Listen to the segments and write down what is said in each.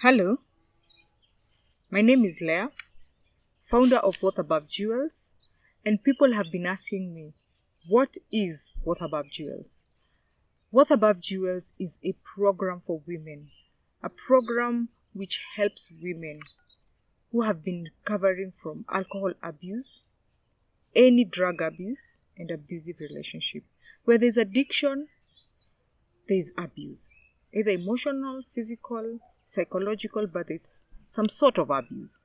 Hello, my name is Leah, founder of What Above Jewels, and people have been asking me, what is What Above Jewels? What Above Jewels is a program for women, a program which helps women who have been recovering from alcohol abuse, any drug abuse, and abusive relationship. Where there's addiction, there's abuse, either emotional, physical, psychological, but there's some sort of abuse.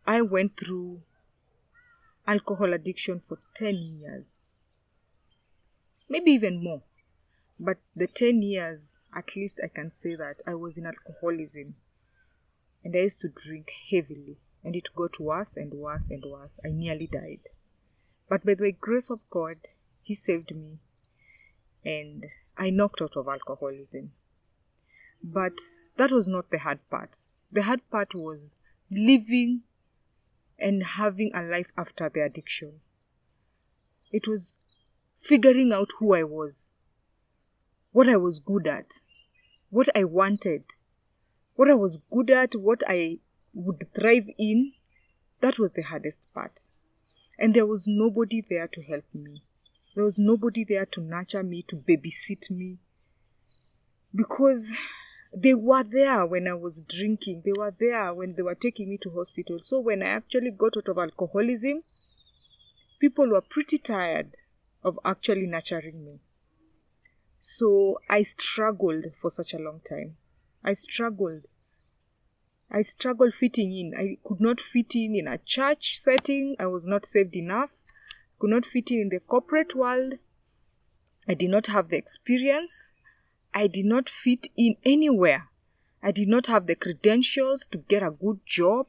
I went through alcohol addiction for 10 years, maybe even more. But the 10 years, at least I can say that I was in alcoholism. And I used to drink heavily. And it got worse and worse and worse. I nearly died. But by the grace of God, He saved me. And I knocked out of alcoholism. But that was not the hard part. The hard part was living and having a life after the addiction. It was figuring out who I was, what I was good at, what I wanted, what I was good at, what I would thrive in. That was the hardest part. And there was nobody there to help me. There was nobody there to nurture me, to babysit me. Because they were there when I was drinking. They were there when they were taking me to hospital. So when I actually got out of alcoholism, people were pretty tired of actually nurturing me. So I struggled for such a long time. I struggled fitting in. I could not fit in a church setting. I was not saved enough. Could not fit in the corporate world. I did not have the experience. I did not fit in anywhere. I did not have the credentials to get a good job.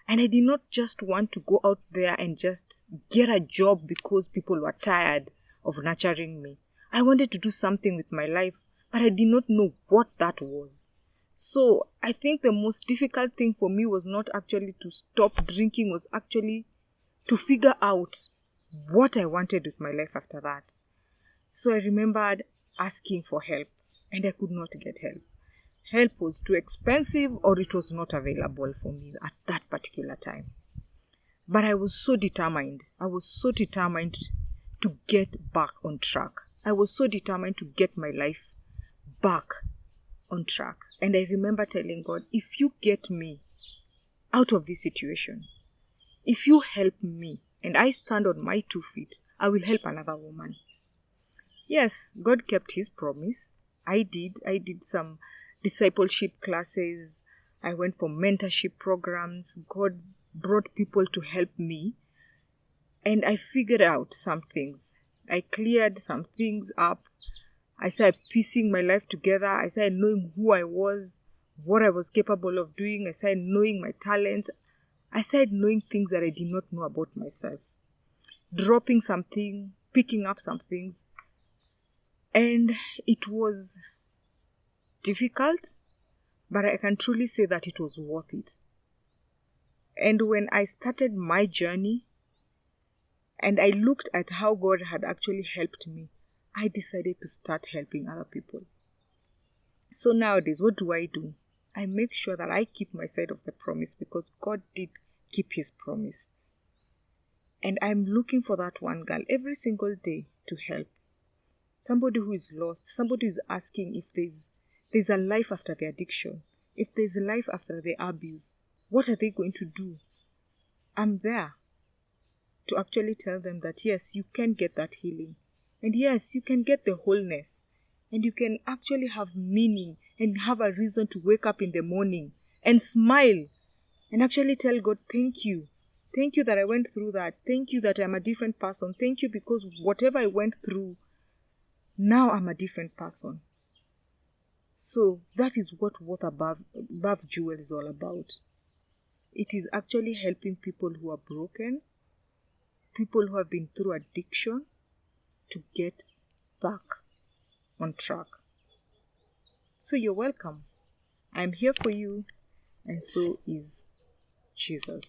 And I did not just want to go out there and just get a job because people were tired of nurturing me. I wanted to do something with my life, but I did not know what that was. So I think the most difficult thing for me was not actually to stop drinking, was actually to figure out what I wanted with my life after that. So I remembered asking for help, and I could not get help. Help was too expensive, or it was not available for me at that particular time. But I was so determined. I was so determined to get back on track. I was so determined to get my life back on track. And I remember telling God, if you get me out of this situation, if you help me and I stand on my 2 feet, I will help another woman. Yes, God kept His promise. I did some discipleship classes. I went for mentorship programs. God brought people to help me. And I figured out some things. I cleared some things up. I started piecing my life together. I started knowing who I was, what I was capable of doing. I started knowing my talents. I started knowing things that I did not know about myself. Dropping something, picking up some things. And it was difficult, but I can truly say that it was worth it. And when I started my journey, and I looked at how God had actually helped me, I decided to start helping other people. So nowadays, what do? I make sure that I keep my side of the promise, because God did keep His promise. And I'm looking for that one girl every single day to help. Somebody who is lost, somebody who is asking if there's a life after the addiction, if there's a life after the abuse, what are they going to do? I'm there to actually tell them that yes, you can get that healing. And yes, you can get the wholeness. And you can actually have meaning and have a reason to wake up in the morning and smile and actually tell God, thank you. Thank you that I went through that. Thank you that I'm a different person. Thank you because whatever I went through, now I'm a different person. So that is what Above Jewel is all about. It is actually helping people who are broken, people who have been through addiction, to get back on track. So you're welcome. I'm here for you, and so is Jesus.